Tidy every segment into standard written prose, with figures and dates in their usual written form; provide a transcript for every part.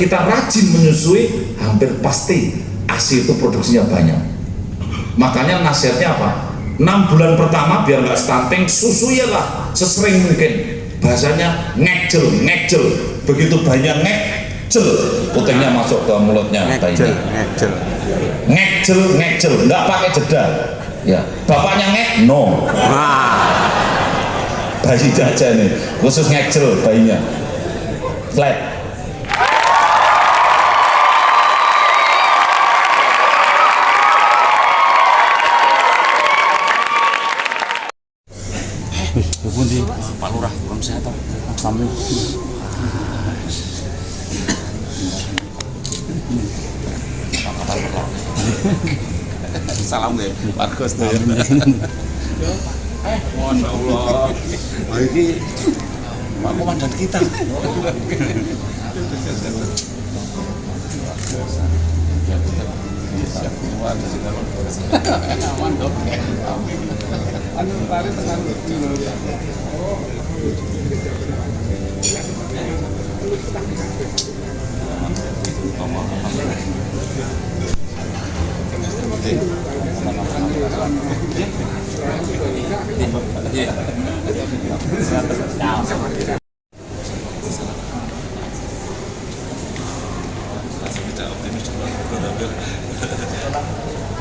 kita rajin menyusui, hampir pasti ASI itu produksinya banyak. Makanya nasihatnya apa? 6 bulan pertama biar nggak stunting, susuilah sesering mungkin. Bahasanya ngecel. Begitu banyak ngecel, putingnya masuk ke mulutnya bayinya. Ngecel, nggak pakai jeda. Ya, bapaknya no. Bayi aja nih, khusus ngecel bayinya. Flat. Pundi Pak Lurah, belum sehat toh. Kami salam deh, Pak Gus deh. Masya Allah. Ini Pak Komandan kita. Aman dong. Anu lari tengah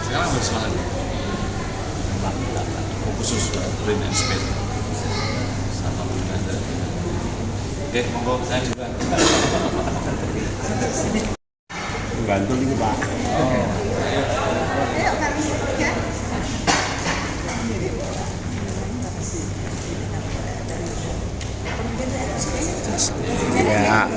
sekarang bersemangat khusus brain and speed sama ada. Oke, monggo saya juga bantu ini Pak. ya.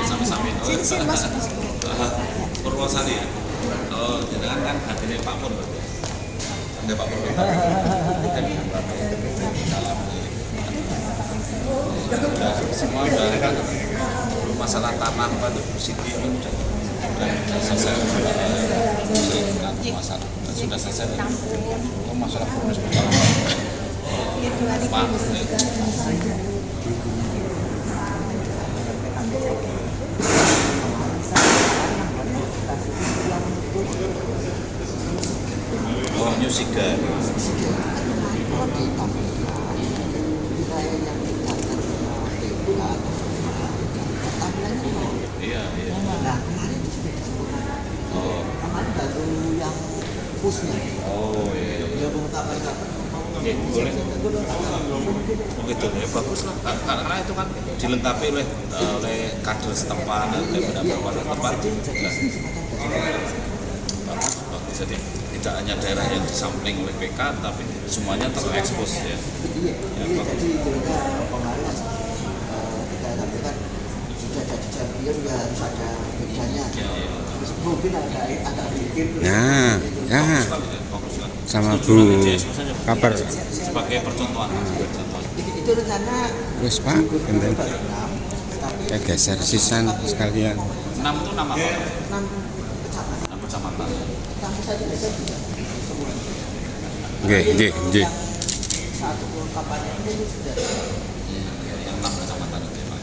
Sami-sami. Purwosari ya. Oh, jangan kan hatinya Pak Pur. Ada Pak Pur. Semua udah masalah tanah apa tuh Siti udah selesai. Masalah sudah selesai. Oh, masalah proses Pak. Oh, music kan. Iya. Oh. Baru yang pusnya. Oh, iya. Boleh. Oh gitu ya, bagus lah. Karena itu kan dilengkapi oleh kader setempat, oleh beberapa tempat. Bagus. Jadi tidak hanya daerah yang disampling oleh PK, tapi semuanya terekspos ya. Ya bagus. Nah, ya. Sama Bu kabar sebagai percontohan. Itu rencana wis Pak, enten kayak geser sisan sekalian. 6 itu nama apa? 6 kecamatan. kampus saja bisa Nggih. satu kampanye ini sudah Yang 6 kecamatan itu ya Pak.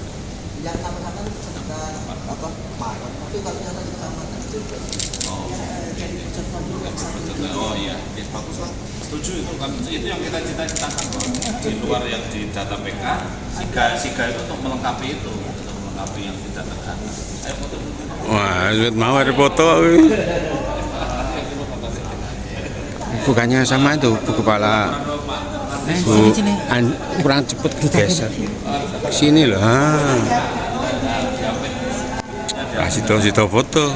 yang kecamatan kecamatan apa Maron, tapi kalau yang satu kecamatan itu Oh iya, bagus lah. Setuju itu kan, itu yang kita cita-citakan di luar yang di data PK, siga itu untuk melengkapi itu, untuk melengkapi yang tidak terdata. Ayo foto dulu. Wah, mau ada foto. Bukannya sama itu Bu Kepala. Kurang cepet geser. Sini loh. Kasih tahu foto.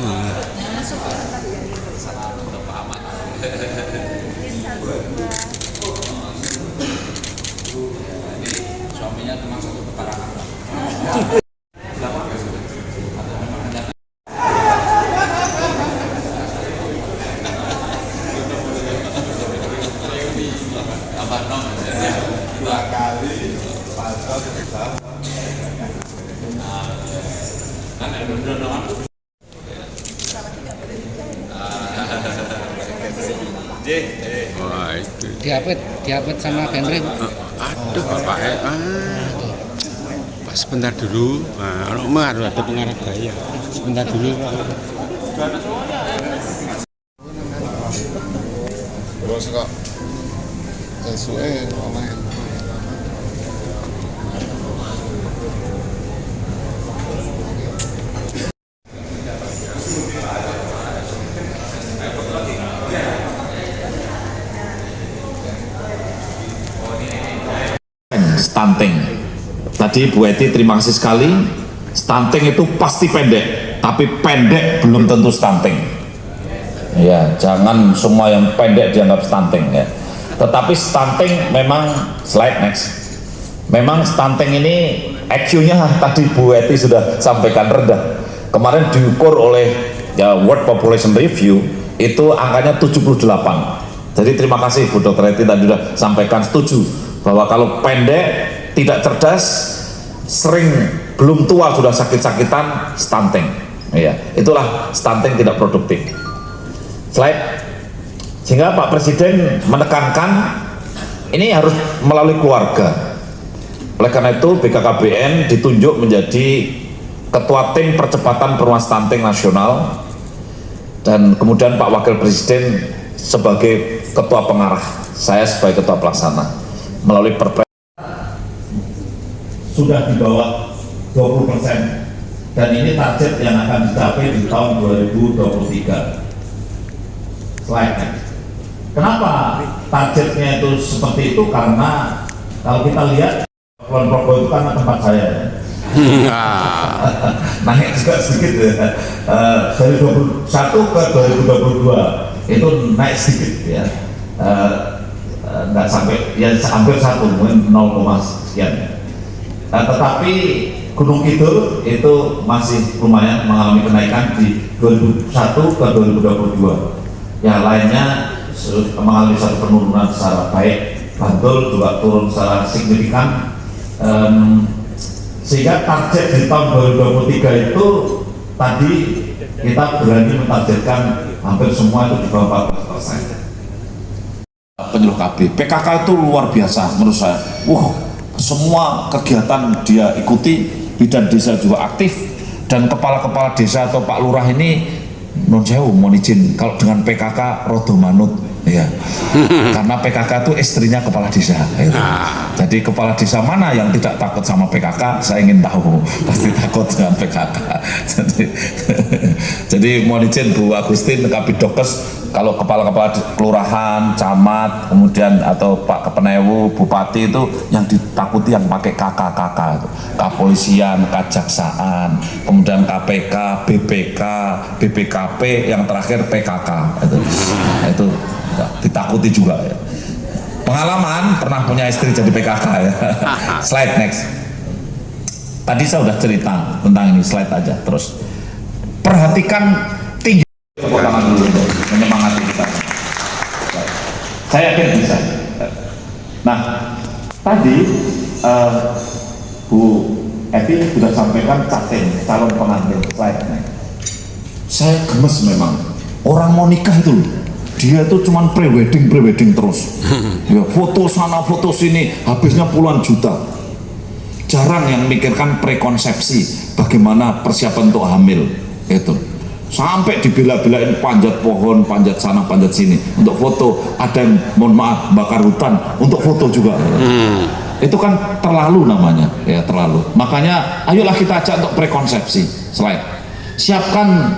Suaminya termasuk keterangan. Kan ada donongan. Wah, itu. Diapit sama Henry. Aduh, bapaknya. Pak, sebentar dulu. Nah, harus ada pengarah gaya. Sebentar dulu. Terus kok sesuai omahe. Stunting. Tadi Bu Eti terima kasih sekali. Stunting itu pasti pendek, tapi pendek belum tentu stunting. Ya, jangan semua yang pendek dianggap stunting ya. Tetapi stunting memang slide next. Memang stunting ini IQ-nya tadi Bu Eti sudah sampaikan rendah. Kemarin diukur oleh World Population Review itu angkanya 78. Jadi terima kasih Bu Dr. Eti tadi sudah sampaikan setuju bahwa kalau pendek, tidak cerdas, sering belum tua sudah sakit-sakitan, stunting. Ya, itulah stunting tidak produktif. Slide. Sehingga Pak Presiden menekankan ini harus melalui keluarga. Oleh karena itu BKKBN ditunjuk menjadi Ketua Tim Percepatan Penurunan Stunting Nasional dan kemudian Pak Wakil Presiden sebagai Ketua Pengarah, saya sebagai Ketua Pelaksana melalui Perpres sudah di bawah 20% dan ini target yang akan dicapai di tahun 2023. Slide. Kenapa targetnya itu seperti itu? Karena kalau kita lihat Kulon Progo itu karena tempat saya naik juga sedikit ya. Dari 21 ke 2022 itu naik sedikit ya, nggak sampai ya hampir 1, mungkin 0, sekian. Tetapi Gunung Kidul itu masih lumayan mengalami kenaikan di 2001 ke 2022. Yang lainnya mengalami satu penurunan secara baik. Bantul juga turun secara signifikan. Sehingga target di tahun 2023 itu tadi kita berani mentargetkan hampir semua itu di bawah 14%. Penyuluh KB, PKK itu luar biasa menurut saya. Semua kegiatan dia ikuti, bidan desa juga aktif, dan kepala-kepala desa atau Pak Lurah ini non jauh mohon izin kalau dengan PKK rodo manut ya. Karena PKK itu istrinya kepala desa ya. Jadi kepala desa mana yang tidak takut sama PKK, saya ingin tahu. Pasti takut dengan PKK. Jadi mohon izin Bu Agustin, Kabidokes, kalau kepala-kepala kelurahan, camat, kemudian atau Pak Kepenewu, Bupati itu yang ditakuti yang pakai KK itu. Kepolisian, Kejaksaan, kemudian KPK, BPK, BPKP, yang terakhir PKK itu ditakuti juga ya. Pengalaman pernah punya istri jadi PKK ya. Slide next. Tadi saya sudah cerita tentang ini, slide aja terus. Perhatikan tinggi tepuk tangan dulu untuk menyemangati kita. Saya yakin bisa. Nah, tadi Bu Eti sudah sampaikan calon pengantin. Slide next. Saya gemes memang. Orang mau nikah itu dia itu cuman pre-wedding terus. Ya, foto sana foto sini habisnya puluhan juta. Jarang yang mikirkan prekonsepsi, bagaimana persiapan untuk hamil itu. Sampai dibela-belain panjat pohon, panjat sana, panjat sini untuk foto. Ada yang mohon maaf bakar hutan untuk foto juga. Itu kan terlalu namanya, ya terlalu. Makanya ayolah kita ajak untuk prekonsepsi. Slide. Siapkan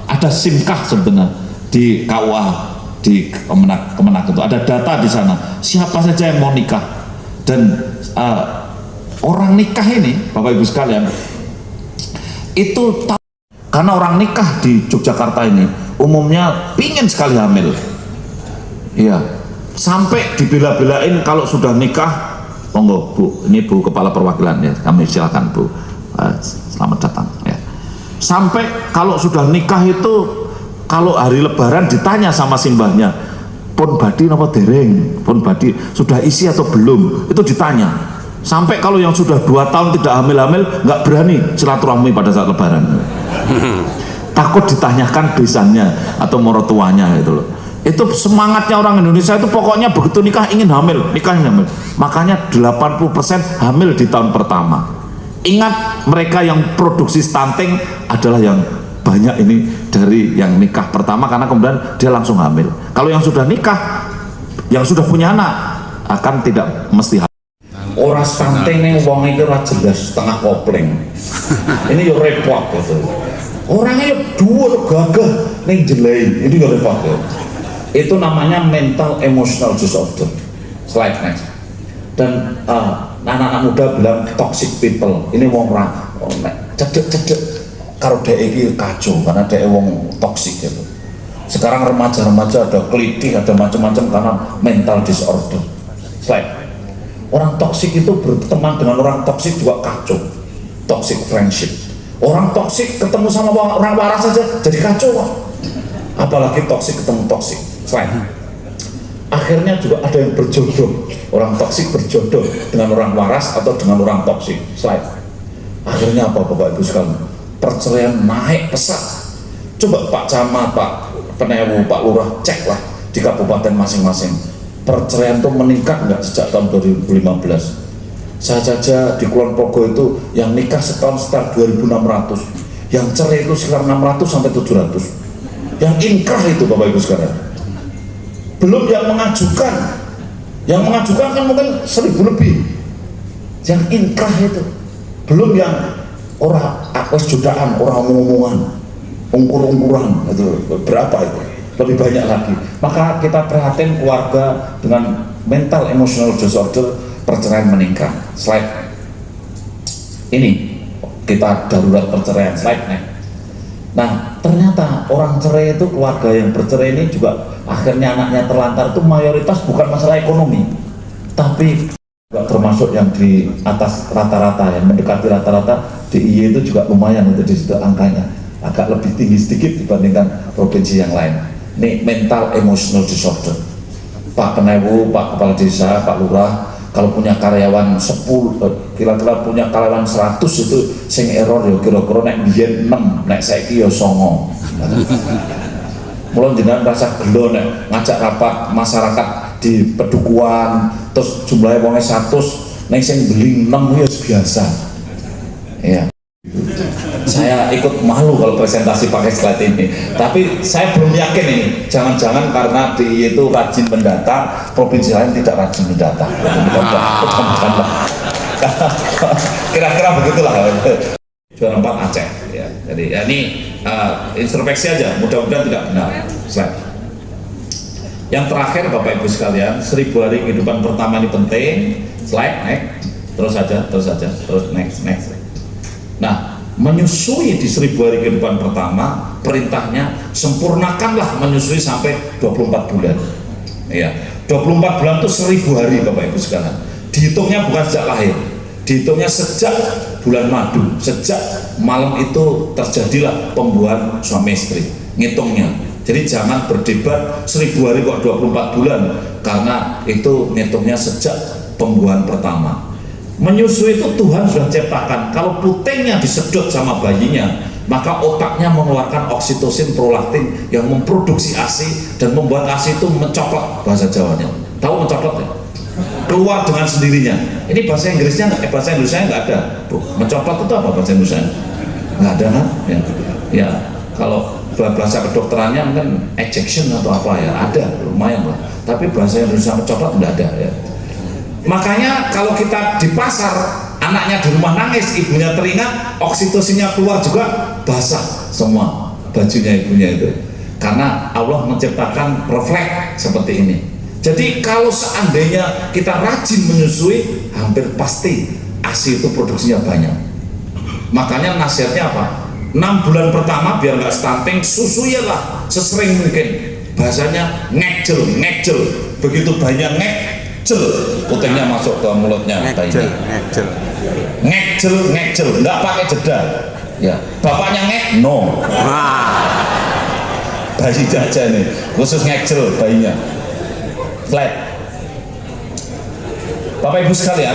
ada simkah sebenarnya di KUA, di Kemenak itu ada data di sana siapa saja yang mau nikah, dan orang nikah ini Bapak Ibu sekalian itu karena orang nikah di Yogyakarta ini umumnya pingin sekali hamil ya, sampai dibela-belain kalau sudah nikah monggo Bu, ini Bu Kepala Perwakilan ya, kami silakan Bu, selamat datang ya. Sampai kalau sudah nikah itu kalau hari lebaran ditanya sama simbahnya, pun badi napa dereng, pun badi sudah isi atau belum, itu ditanya Sampai kalau yang sudah 2 tahun tidak hamil-hamil nggak berani silaturahmi pada saat lebaran. Takut ditanyakan besannya atau morotuanya gitu loh. Itu semangatnya orang Indonesia itu pokoknya begitu nikah ingin hamil, nikah ingin hamil. Makanya 80% hamil di tahun pertama. Ingat, mereka yang produksi stunting adalah yang banyak ini dari yang nikah pertama, karena kemudian dia langsung hamil. Kalau yang sudah nikah, yang sudah punya anak akan tidak mesti hamil. Orang stunting nih wong itu ora jelas setengah kopling. Ini yo repot gitu. Orangnya dhuwur gagah ning jelai. Ini yo repot ya. Itu namanya mental emotional disorder. Slide next. Dan anak-anak muda bilang toxic people. Ini wong ora cedek-cedek karo dhek iki kacau karena dhek wong toxic gitu. Sekarang remaja-remaja ada kelitih, ada macam-macam karena mental disorder. Slide. Orang toksik itu berteman dengan orang toksik juga kacau. Toxic friendship. Orang toksik ketemu sama orang waras saja jadi kacau. Apalagi toksik ketemu toksik. Selain akhirnya juga ada yang berjodoh. Orang toksik berjodoh dengan orang waras atau dengan orang toksik. Selain akhirnya apa Bapak Ibu sekalian? Perceraian naik pesat. Coba Pak Camat, Pak Penewu, Pak Lurah ceklah di kabupaten masing-masing. Perceraian itu meningkat nggak sejak tahun 2015. Saya saja di Kulon Progo itu yang nikah setahun sekitar 2.600, yang cerai itu sekitar 600 sampai 700, yang inkrah itu Bapak Ibu sekalian. Belum yang mengajukan kan mungkin 1.000 lebih, yang inkrah itu. Belum yang orang akwes judaan, orang ngomong-ngomongan, ungkur-ungkuran, itu berapa itu? Lebih banyak lagi. Maka kita prihatin keluarga dengan mental emotional disorder, perceraian meningkat. Slide ini kita darurat perceraian. Slide next. Nah ternyata orang cerai itu, keluarga yang bercerai ini juga akhirnya anaknya terlantar itu mayoritas bukan masalah ekonomi, tapi juga termasuk yang di atas rata-rata, yang mendekati rata-rata. DIY itu juga lumayan, itu di situ angkanya agak lebih tinggi sedikit dibandingkan provinsi yang lain. Ini mental emotional disorder. Pak Penewu, Pak Kepala Desa, Pak Lurah, kalau punya karyawan 10, kira-kira punya karyawan 100 itu sing error ya kira-kira nek biyen 6, nek saiki ya 9. Mulai jenengan rasa gelo nek ngajak rapat masyarakat di Pedukuhan, terus jumlahnya wongnya 100, nek sing beli 6 ya biasa. Iya. Saya ikut malu kalau presentasi pakai slide ini, tapi saya belum yakin ini. Jangan-jangan karena DIY itu rajin mendata, provinsi lain tidak rajin mendata. Kira-kira begitulah. Juara 4 Aceh. Ya. Jadi ya ini introspeksi aja. Mudah-mudahan tidak benar. Slide. Yang terakhir Bapak Ibu sekalian, 1000 hari kehidupan pertama ini penting. Slide next. Terus next. Nah, menyusui di 1000 hari kehidupan pertama, perintahnya sempurnakanlah menyusui sampai 24 bulan. Ya, 24 bulan itu 1000 hari Bapak Ibu sekalian. Dihitungnya bukan sejak lahir, dihitungnya sejak bulan madu, sejak malam itu terjadilah pembuahan suami istri. Ngitungnya. Jadi jangan berdebat 1000 hari kok 24 bulan, karena itu ngitungnya sejak pembuahan pertama. Menyusui itu Tuhan sudah ciptakan. Kalau putingnya disedot sama bayinya, maka otaknya mengeluarkan oksitosin, prolaktin yang memproduksi ASI dan membuat ASI itu mencoklat, bahasa Jawanya. Tahu mencoklat ya? Keluar dengan sendirinya. Ini bahasa Inggrisnya, bahasa Indonesia nggak ada. Mencoklat itu apa bahasa Indonesia? Nggak ada kan? Ya, kalau bahasa kedokterannya mungkin ejection atau apa ya, ada, lumayan lah. Tapi bahasa Indonesia mencoklat nggak ada ya. Makanya kalau kita di pasar, anaknya di rumah nangis, ibunya teringat, oksitosinnya keluar juga, basah semua bajunya ibunya itu. Karena Allah menciptakan refleks seperti ini. Jadi kalau seandainya kita rajin menyusui, hampir pasti ASI itu produksinya banyak. Makanya nasihatnya apa? 6 bulan pertama biar nggak stunting, susuilah sesering mungkin. Bahasanya ngecel. Begitu banyak ngecel, putingnya masuk ke mulutnya bayinya. Ngecel, nggak pakai jeda. Ya, bapaknya no. Bayi aja nih, khusus ngecel bayinya. Slide. Bapak Ibu sekalian,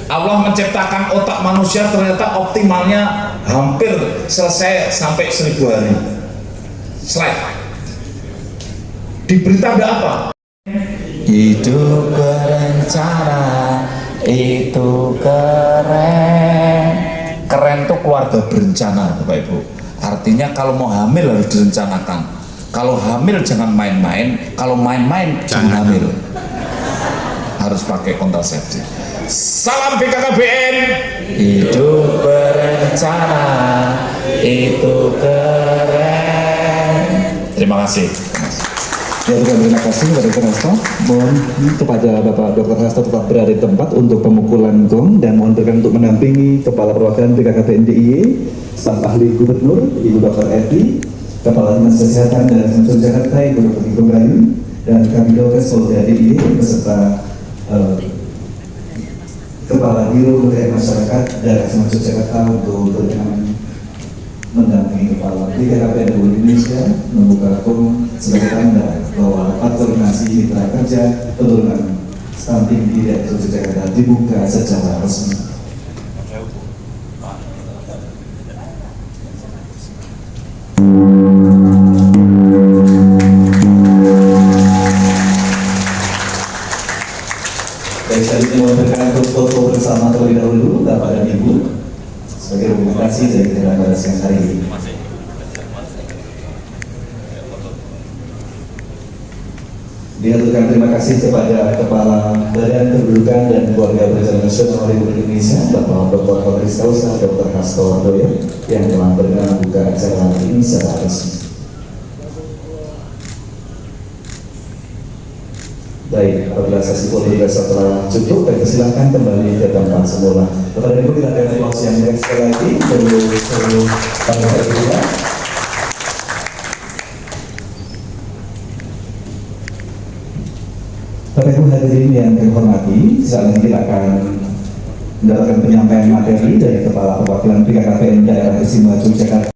Allah menciptakan otak manusia ternyata optimalnya hampir selesai sampai 1000 hari. Slide. Di berita ada apa? Hidup berencana itu keren. Keren tuh keluarga berencana, Bapak Ibu. Artinya kalau mau hamil harus direncanakan. Kalau hamil jangan main-main, kalau main-main jangan hamil. Harus pakai kontrasepsi. Salam BKKBN. Hidup berencana itu keren. Terima kasih. Ya, terima kasih kepada Dr. Hasto. Mohon kepada Bapak Dr. Hasto tetap berada di tempat untuk pemukulan gong dan mohon berkenan untuk menampingi Kepala Perwakilan BKKBN DIY, staf ahli Gubernur Ibu Dr. Eti, Kepala Dinas Kesehatan dan Langsung Jakarta Ibu Dr. Ibu Rayu, dan Kabidokes Polda DIY beserta Kepala Biro Pemberdayaan Masyarakat daerah Langsung Jakarta untuk berkenan mendampingi Kepala BKKBN Republik Indonesia membuka gong sebagai tanda bahwa rapat koordinasi mitra kerja penurunan stunting di daerah Langsung Jakarta dibuka secara resmi. Baik, selanjutnya mohon berkenan untuk foto bersama terlebih dahulu Bapak dan Ibu sebagai dokumentasi dari kegiatan pada siang hari ini. Diaturkan terima kasih kepada Kepala Badan Kependudukan dan Keluarga Berencana Nasional Republik Indonesia Bapak Dr. Patris Kausa Dr. Hasto Wardoyo yang telah berkenan membuka acara ini secara resmi. Baik, apabila sesi foto dirasa telah cukup, kami persilahkan kembali ke tempat semula. Kepada Ibu kita akan aplaus yang baik sekali lagi untuk seluruh bangsa kita. Bapak Ibu hadirin yang kami hormati, saat ini kita akan mendapatkan penyampaian materi dari Kepala Perwakilan BKKBN Daerah Istimewa Yogyakarta.